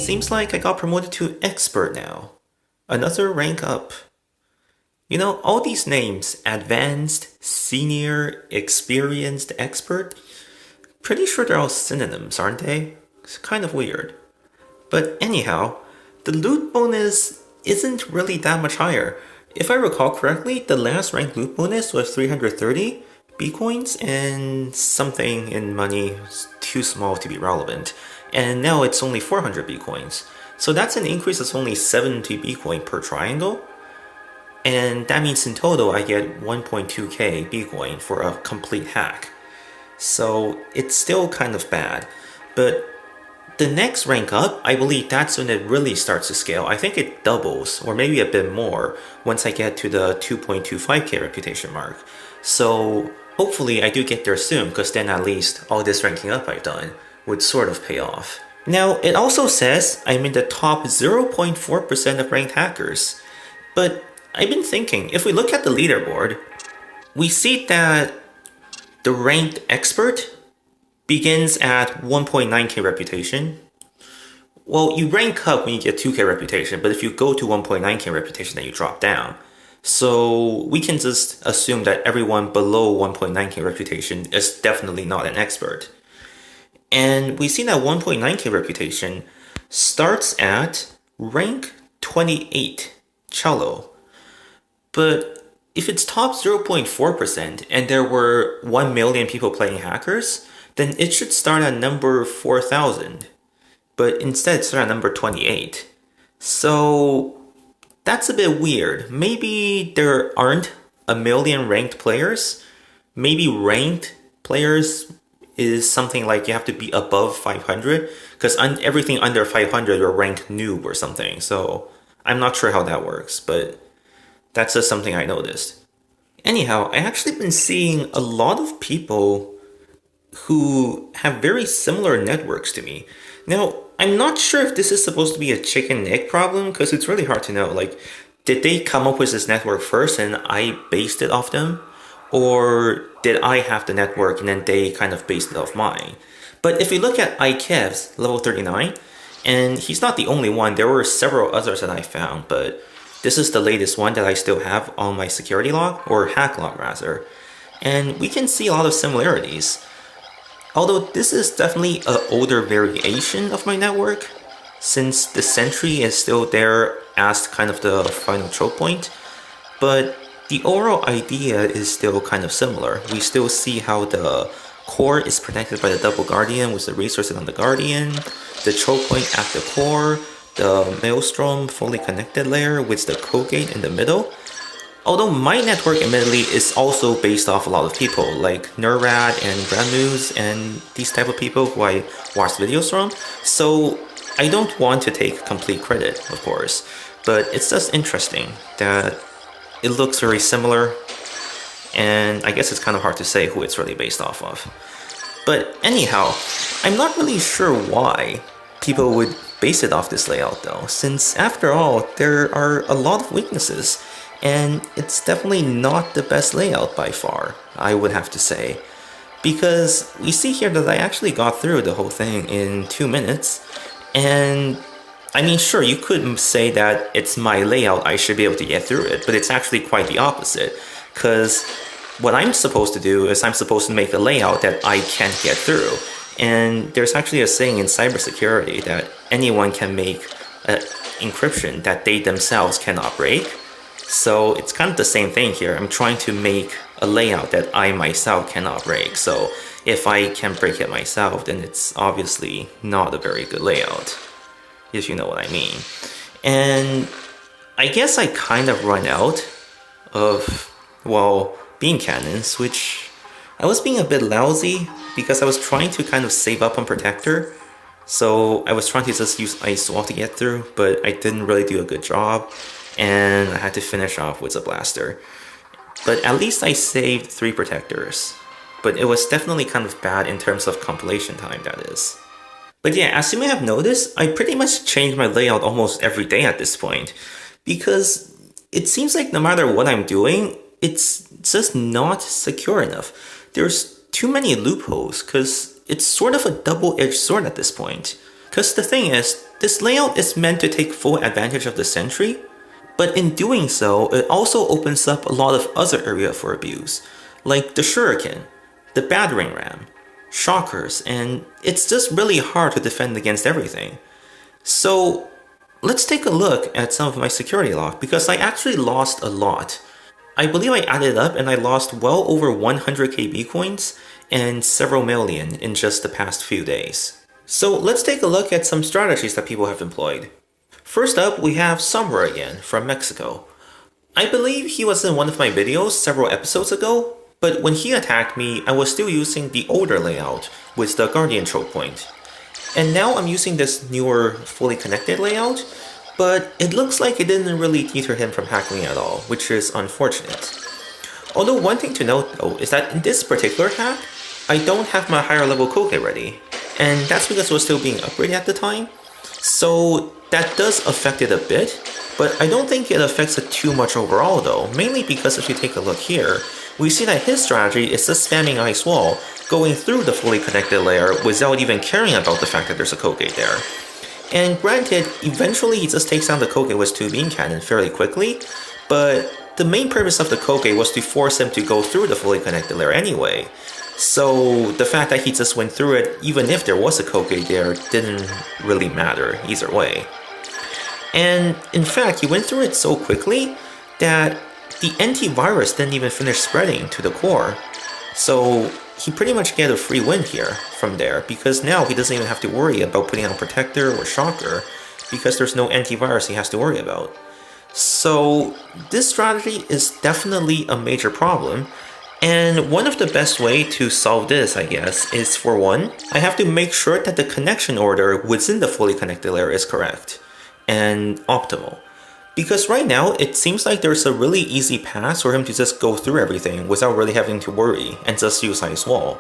seems like I got promoted to expert now. Another rank up. You know, all these names, advanced, senior, experienced, expert, pretty sure they're all synonyms, aren't they? It's kind of weird. But anyhow, the loot bonus isn't really that much higher. If I recall correctly, the last rank loot bonus was 330 B-coins and something in money too small to be relevant. And now it's only 400 B-coins. So that's an increase of only 70 B-coin per triangle. And that means in total I get 1.2k B-coin for a complete hack. So it's still kind of bad. But the next rank up, I believe that's when it really starts to scale. I think it doubles, or maybe a bit more, once I get to the 2.25k reputation mark. So hopefully I do get there soon, because then at least all this ranking up I've done would sort of pay off. Now, it also says I'm in the top 0.4% of ranked hackers. But I've been thinking, if we look at the leaderboard, we see that the ranked expert begins at 1.9k reputation. Well, you rank up when you get 2k reputation, but if you go to 1.9k reputation, then you drop down. So we can just assume that everyone below 1.9k reputation is definitely not an expert. And we see that 1.9k reputation starts at rank 28, Cello. But if it's top 0.4% and there were 1 million people playing hackers, then it should start at number 4,000. But instead it starts at number 28. So that's a bit weird. Maybe there aren't a million ranked players. Maybe ranked players is something like you have to be above 500, because everything under 500 are ranked noob or something. So I'm not sure how that works, but that's just something I noticed. Anyhow, I actually been seeing a lot of people who have very similar networks to me. Now, I'm not sure if this is supposed to be a chicken and egg problem, because it's really hard to know. Like, did they come up with this network first and I based it off them? Or did I have the network and then they kind of based it off mine? But if we look at eeopY's level 39, and he's not the only one, there were several others that I found, but this is the latest one that I still have on my security log, or hack log rather. And we can see a lot of similarities. Although this is definitely an older variation of my network, since the sentry is still there as kind of the final choke point, but the overall idea is still kind of similar. We still see how the core is protected by the double guardian with the resources on the guardian, the choke point at the core, the maelstrom fully connected layer with the code gate in the middle. Although my network admittedly is also based off a lot of people like Nerrad and Bradmuse and these type of people who I watch videos from, so I don't want to take complete credit, of course, but it's just interesting that it looks very similar, and I guess it's kind of hard to say who it's really based off of. But anyhow, I'm not really sure why people would base it off this layout though, since after all, there are a lot of weaknesses, and it's definitely not the best layout by far, I would have to say. Because we see here that I actually got through the whole thing in 2 minutes, and I mean, sure, you could say that it's my layout, I should be able to get through it, but it's actually quite the opposite, because what I'm supposed to do is I'm supposed to make a layout that I can't get through. And there's actually a saying in cybersecurity that anyone can make an encryption that they themselves cannot break. So it's kind of the same thing here. I'm trying to make a layout that I myself cannot break. So if I can break it myself, then it's obviously not a very good layout, if you know what I mean. And I guess I kind of run out of, well, beam cannons, which I was being a bit lousy because I was trying to kind of save up on protector. So I was trying to just use ice wall to get through, but I didn't really do a good job, and I had to finish off with a blaster. But at least I saved 3 protectors. But it was definitely kind of bad in terms of compilation time, that is. But yeah, as you may have noticed, I pretty much change my layout almost every day at this point, because it seems like no matter what I'm doing, it's just not secure enough. There's too many loopholes, because it's sort of a double-edged sword at this point. Because the thing is, this layout is meant to take full advantage of the sentry, but in doing so, it also opens up a lot of other area for abuse, like the shuriken, the battering ram, shockers, and it's just really hard to defend against everything. So let's take a look at some of my security log, because I actually lost a lot. I believe I added up and I lost well over 100 KB coins and several million in just the past few days. So let's take a look at some strategies that people have employed. First up, we have Sombra again, from Mexico. I believe he was in one of my videos several episodes ago, but when he attacked me, I was still using the older layout with the Guardian choke point. And now I'm using this newer, fully connected layout, but it looks like it didn't really deter him from hacking me at all, which is unfortunate. Although one thing to note though is that in this particular hack, I don't have my higher level Koge ready, and that's because it was still being upgraded at the time. So that does affect it a bit, but I don't think it affects it too much overall though, mainly because if you take a look here, we see that his strategy is just spamming Ice Wall, going through the fully connected layer without even caring about the fact that there's a Koge there. And granted, eventually he just takes down the Koge with 2 beam cannon fairly quickly, but the main purpose of the Koge was to force him to go through the fully connected layer anyway. So the fact that he just went through it, even if there was a Koge there, didn't really matter either way. And in fact, he went through it so quickly that the antivirus didn't even finish spreading to the core. So he pretty much get a free win here from there, because now he doesn't even have to worry about putting on Protector or Shocker, because there's no antivirus he has to worry about. So this strategy is definitely a major problem, and one of the best way to solve this, I guess, is for one, I have to make sure that the connection order within the fully connected layer is correct and optimal. Because right now, it seems like there's a really easy path for him to just go through everything without really having to worry and just use Ice Wall.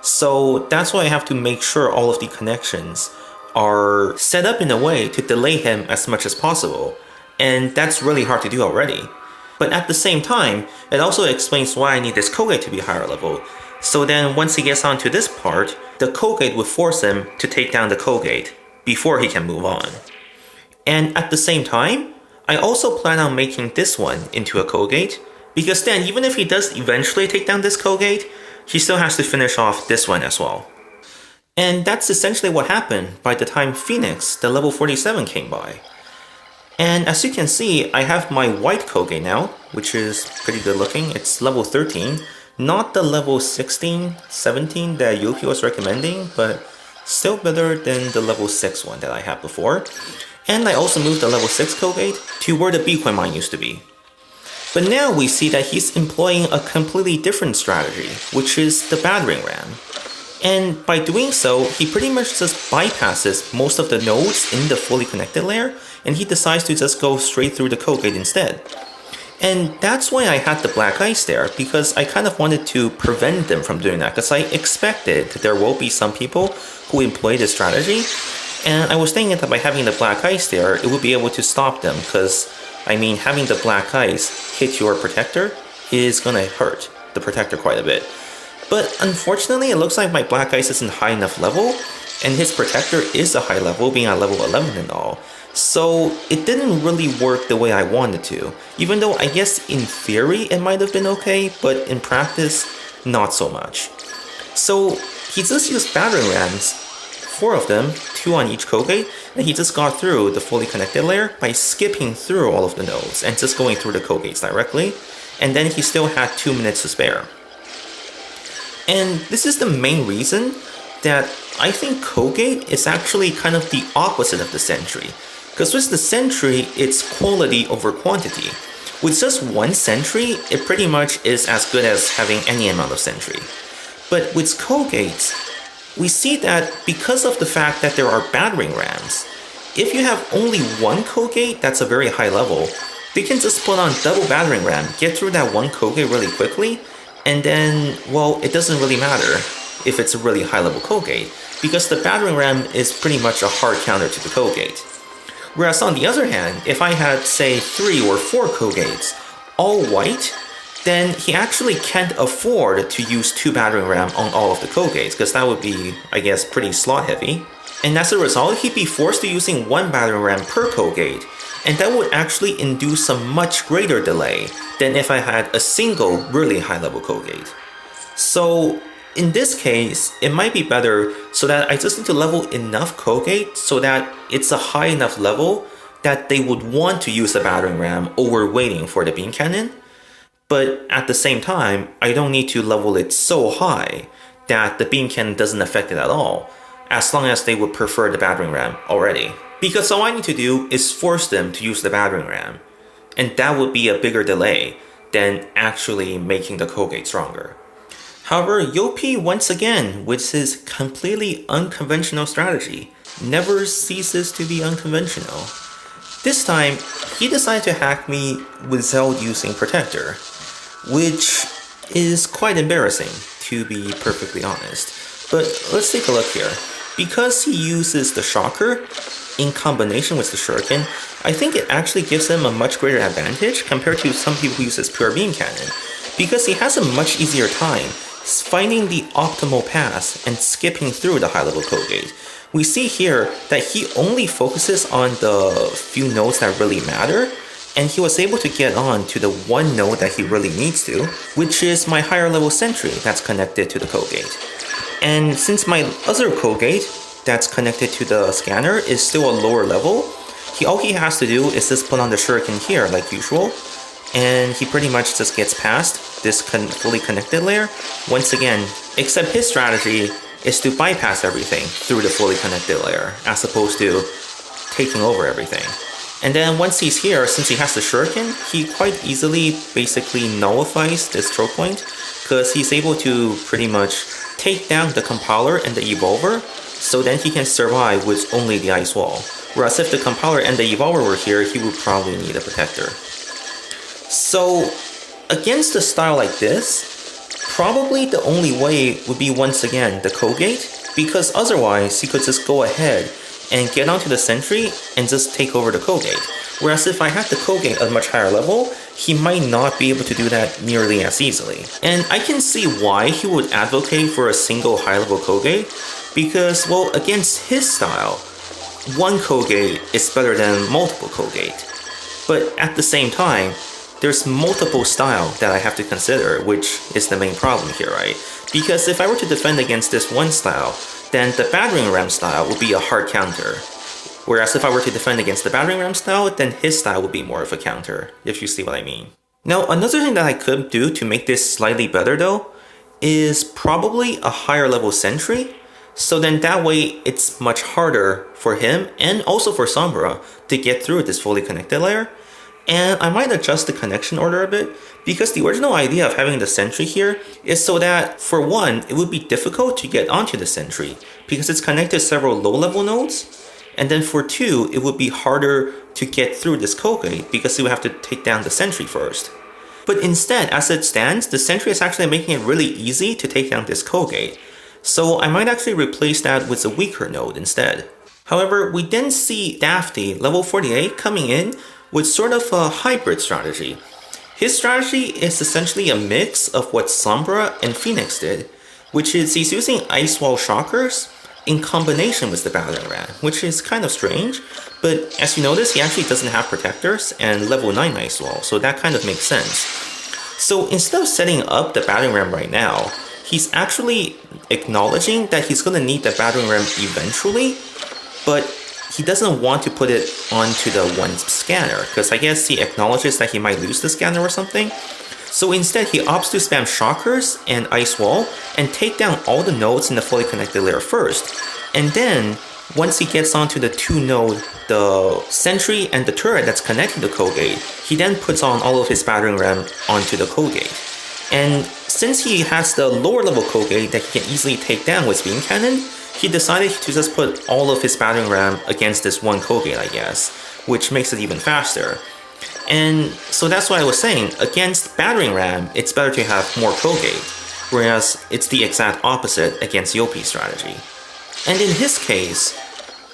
So that's why I have to make sure all of the connections are set up in a way to delay him as much as possible. And that's really hard to do already. But at the same time, it also explains why I need this Koge to be higher level. So then once he gets onto this part, the Koge would force him to take down the Koge before he can move on. And at the same time, I also plan on making this one into a Koge, because then even if he does eventually take down this Koge, he still has to finish off this one as well. And that's essentially what happened by the time Phoenix, the level 47, came by. And as you can see, I have my white Koge now, which is pretty good looking. It's level 13, not the level 16, 17 that eeopY was recommending, but still better than the level 6 one that I had before. And I also moved the level 6 Koge to where the Bitcoin mine used to be. But now we see that he's employing a completely different strategy, which is the battering ram. And by doing so, he pretty much just bypasses most of the nodes in the fully connected layer, and he decides to just go straight through the Koge instead. And that's why I had the black ice there, because I kind of wanted to prevent them from doing that, because I expected that there will be some people who employ this strategy, and I was thinking that by having the black ice there, it would be able to stop them, because, I mean, having the black ice hit your protector is gonna hurt the protector quite a bit. But unfortunately, it looks like my black ice isn't high enough level, and his protector is a high level, being at level 11 and all. So it didn't really work the way I wanted to, even though I guess in theory it might have been okay, but in practice, not so much. So he just used battering rams, 4 of them, 2 on each Koge, and he just got through the fully connected layer by skipping through all of the nodes and just going through the Koges directly, and then he still had 2 minutes to spare. And this is the main reason that I think Koge is actually kind of the opposite of the Sentry. Because with the Sentry, it's quality over quantity. With just one Sentry, it pretty much is as good as having any amount of Sentry. But with Koges, we see that because of the fact that there are battering rams, if you have only one Koge that's a very high level, they can just put on double battering ram, get through that one Koge really quickly, and then, well, it doesn't really matter if it's a really high level Koge, because the battering ram is pretty much a hard counter to the Koge. Whereas on the other hand, if I had, say, 3 or 4 Koges, all white, then he actually can't afford to use 2 battering ram on all of the Koges, because that would be, I guess, pretty slot heavy. And as a result, he'd be forced to using one battering ram per code gate, and that would actually induce a much greater delay than if I had a single really high level code gate. So in this case, it might be better so that I just need to level enough code gate so that it's a high enough level that they would want to use the battering ram over waiting for the beam cannon. But at the same time, I don't need to level it so high that the beam cannon doesn't affect it at all, as long as they would prefer the battering ram already. Because all I need to do is force them to use the battering ram, and that would be a bigger delay than actually making the code gate stronger. However, eeopY once again, with his completely unconventional strategy, never ceases to be unconventional. This time, he decided to hack me without using Protector, which is quite embarrassing, to be perfectly honest. But let's take a look here. Because he uses the Shocker in combination with the Shuriken, I think it actually gives him a much greater advantage compared to some people who use his pure beam cannon, because he has a much easier time finding the optimal pass and skipping through the high level code gate. We see here that he only focuses on the few nodes that really matter, and he was able to get on to the one node that he really needs to, which is my higher level sentry that's connected to the code gate. And since my other code gate that's connected to the scanner is still a lower level, all he has to do is just put on the shuriken here like usual, and he pretty much just gets past this fully connected layer once again, except his strategy is to bypass everything through the fully connected layer as opposed to taking over everything. And then once he's here, since he has the shuriken, he quite easily basically nullifies this choke point, because he's able to pretty much take down the compiler and the evolver, so then he can survive with only the ice wall. Whereas if the compiler and the evolver were here, he would probably need a protector. So against a style like this, probably the only way would be once again the code gate, because otherwise he could just go ahead and get onto the sentry and just take over the code gate. Whereas if I had the code gate at a much higher level, he might not be able to do that nearly as easily. And I can see why he would advocate for a single high level code gate, because, well, against his style, one code gate is better than multiple code gate. But at the same time, there's multiple style that I have to consider, which is the main problem here, right? Because if I were to defend against this one style, then the battering ram style would be a hard counter. Whereas if I were to defend against the battering ram style, then his style would be more of a counter, if you see what I mean. Now, another thing that I could do to make this slightly better though, is probably a higher level sentry. So then that way it's much harder for him and also for Sombra to get through this fully connected layer. And I might adjust the connection order a bit, because the original idea of having the sentry here is so that, for one, it would be difficult to get onto the sentry because it's connected to several low-level nodes, and then for two, it would be harder to get through this code gate because you would have to take down the sentry first. But instead, as it stands, the sentry is actually making it really easy to take down this code gate, so I might actually replace that with a weaker node instead. However, we then see Dafty, level 48, coming in with sort of a hybrid strategy. His strategy is essentially a mix of what Sombra and Phoenix did, which is he's using Ice Wall Shockers in combination with the battering ram, which is kind of strange, but as you notice, he actually doesn't have protectors and level 9 Ice Wall, so that kind of makes sense. So instead of setting up the battering ram right now, he's actually acknowledging that he's going to need the battering ram eventually, but he doesn't want to put it onto the one scanner, because I guess he acknowledges that he might lose the scanner or something. So instead, he opts to spam Shockers and Ice Wall and take down all the nodes in the fully connected layer first. And then, once he gets onto the two node, the sentry and the turret that's connecting the code gate, he then puts on all of his battering ram onto the code gate. And since he has the lower level code gate that he can easily take down with beam cannon, he decided to just put all of his battering ram against this one code gate, I guess, which makes it even faster. And so that's what I was saying, against battering ram, it's better to have more code gate, whereas it's the exact opposite against eeopY strategy. And in his case,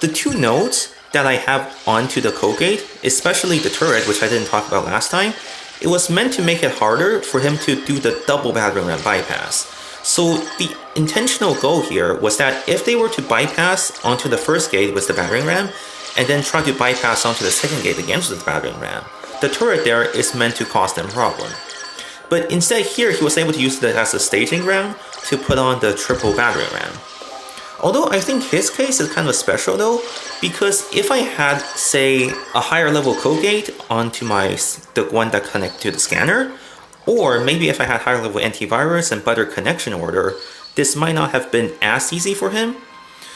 the two nodes that I have onto the code gate, especially the turret, which I didn't talk about last time, it was meant to make it harder for him to do the double battering ram bypass. So the intentional goal here was that if they were to bypass onto the first gate with the battering ram, and then try to bypass onto the second gate against the battering ram, the turret there is meant to cause them problem. But instead here, he was able to use it as a staging ground to put on the triple battering ram. Although I think his case is kind of special though, because if I had, say, a higher level code gate onto the one that connects to the scanner, or maybe if I had higher level antivirus and better connection order, this might not have been as easy for him.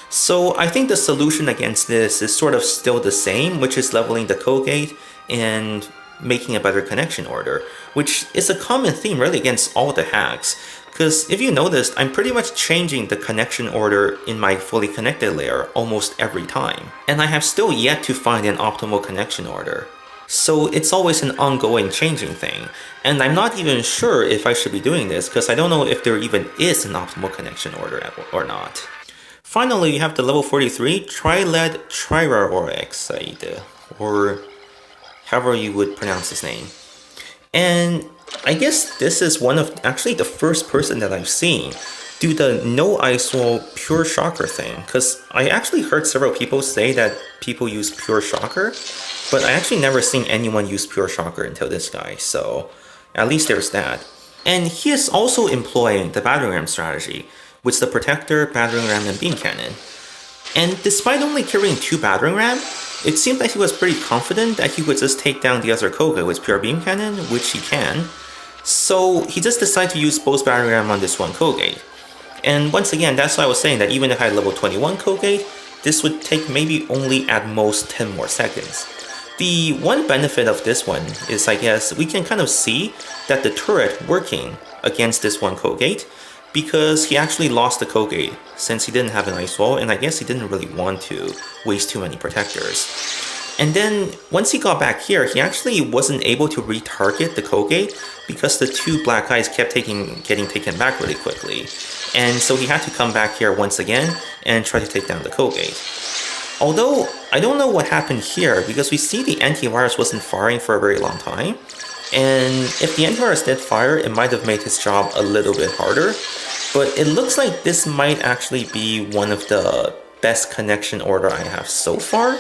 So I think the solution against this is sort of still the same, which is leveling the code gate and making a better connection order, which is a common theme really against all the hacks. Because if you noticed, I'm pretty much changing the connection order in my fully connected layer almost every time. And I have still yet to find an optimal connection order. So it's always an ongoing changing thing. And I'm not even sure if I should be doing this because I don't know if there even is an optimal connection order or not. Finally, you have the level 43 TrileadTetraoxid, or however you would pronounce his name. And I guess this is one of actually the first person that I've seen do the no ISO pure shocker thing, because I actually heard several people say that people use pure shocker, but I actually never seen anyone use pure shocker until this guy, so at least there's that. And he is also employing the battering ram strategy, with the protector, battering ram, and beam cannon. And despite only carrying 2 battering ram, it seemed like he was pretty confident that he would just take down the other Koga with pure beam cannon, which he can. So he just decided to use both battering ram on this one code gate. And once again, that's why I was saying that even if I had level 21 code gate, this would take maybe only at most 10 more seconds. The one benefit of this one is, I guess, we can kind of see that the turret working against this one code gate, because he actually lost the code gate since he didn't have an ice wall, and I guess he didn't really want to waste too many protectors. And then once he got back here, he actually wasn't able to retarget the code gate because the 2 black guys kept getting taken back really quickly. And so he had to come back here once again and try to take down the code gate. Although I don't know what happened here, because we see the antivirus wasn't firing for a very long time. And if the antivirus did fire, it might have made his job a little bit harder. But it looks like this might actually be one of the best connection order I have so far.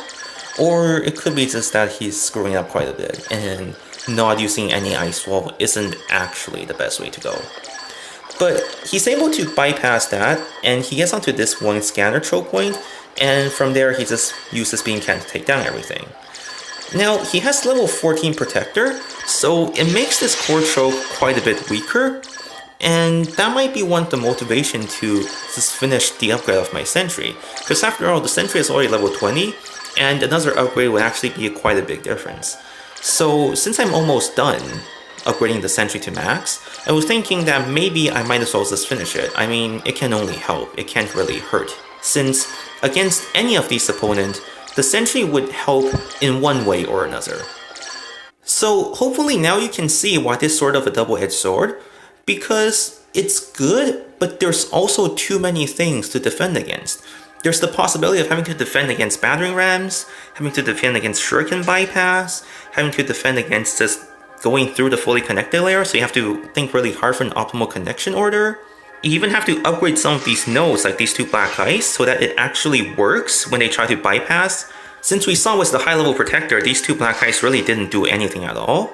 Or it could be just that he's screwing up quite a bit, and not using any ice wall isn't actually the best way to go. But he's able to bypass that, and he gets onto this one scanner choke point, and from there he just uses beam cannon to take down everything. Now, he has level 14 protector, so it makes this core choke quite a bit weaker, and that might be one of the motivation to just finish the upgrade of my sentry, because after all, the sentry is already level 20, and another upgrade would actually be quite a big difference. So since I'm almost done upgrading the sentry to max, I was thinking that maybe I might as well just finish it. I mean, it can only help, it can't really hurt, since against any of these opponents, the sentry would help in one way or another. So hopefully now you can see why this is sort of a double-edged sword, because it's good, but there's also too many things to defend against. There's the possibility of having to defend against battering rams, having to defend against shuriken bypass, having to defend against just going through the fully connected layer, so you have to think really hard for an optimal connection order. You even have to upgrade some of these nodes, like these 2 black ice, so that it actually works when they try to bypass. Since we saw with the high level protector, these 2 black ice really didn't do anything at all.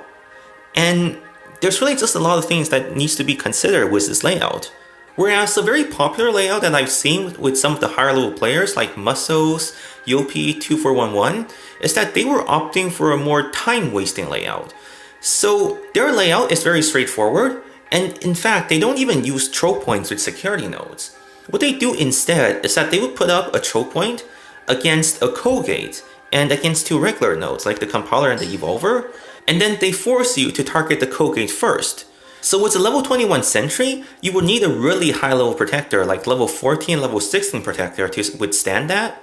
And there's really just a lot of things that needs to be considered with this layout. Whereas a very popular layout that I've seen with some of the higher level players like Muscles, eeopY2411, is that they were opting for a more time wasting layout. So their layout is very straightforward, and in fact they don't even use choke points with security nodes. What they do instead is that they would put up a choke point against a code gate and against 2 regular nodes like the compiler and the evolver, and then they force you to target the code gate first. So with a level 21 sentry, you would need a really high level protector like level 14, level 16 protector to withstand that.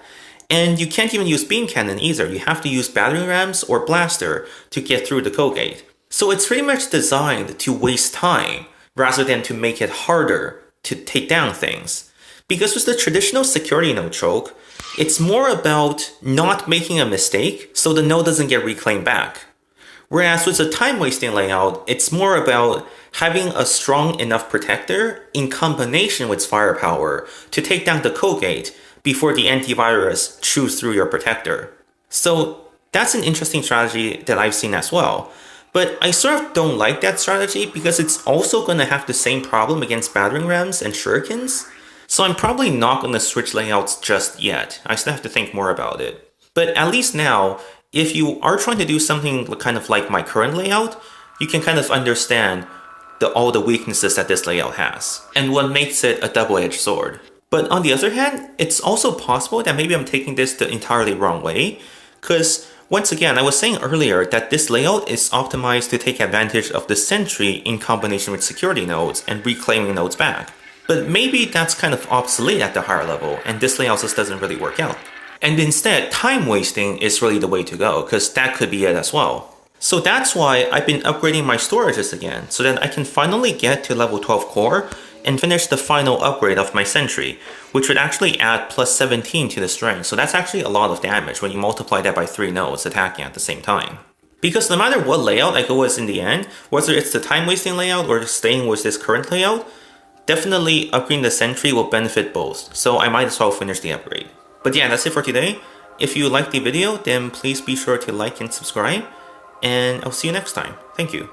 And you can't even use beam cannon either, you have to use battering rams or blaster to get through the code gate. So it's pretty much designed to waste time rather than to make it harder to take down things. Because with the traditional security node choke, it's more about not making a mistake so the node doesn't get reclaimed back. Whereas with a time wasting layout, it's more about having a strong enough protector in combination with firepower to take down the code gate before the antivirus chews through your protector. So that's an interesting strategy that I've seen as well. But I sort of don't like that strategy because it's also going to have the same problem against battering rams and shurikens. So I'm probably not going to switch layouts just yet. I still have to think more about it. But at least now, if you are trying to do something kind of like my current layout, you can kind of understand all the weaknesses that this layout has, and what makes it a double-edged sword. But on the other hand, it's also possible that maybe I'm taking this the entirely wrong way, because once again, I was saying earlier that this layout is optimized to take advantage of the sentry in combination with security nodes and reclaiming nodes back. But maybe that's kind of obsolete at the higher level, and this layout just doesn't really work out. And instead, time wasting is really the way to go, because that could be it as well. So that's why I've been upgrading my storages again, so that I can finally get to level 12 core and finish the final upgrade of my sentry, which would actually add plus 17 to the strength. So that's actually a lot of damage when you multiply that by 3 nodes attacking at the same time. Because no matter what layout I go with in the end, whether it's the time wasting layout or staying with this current layout, definitely upgrading the sentry will benefit both, so I might as well finish the upgrade. But yeah, that's it for today. If you liked the video, then please be sure to like and subscribe, and I'll see you next time. Thank you.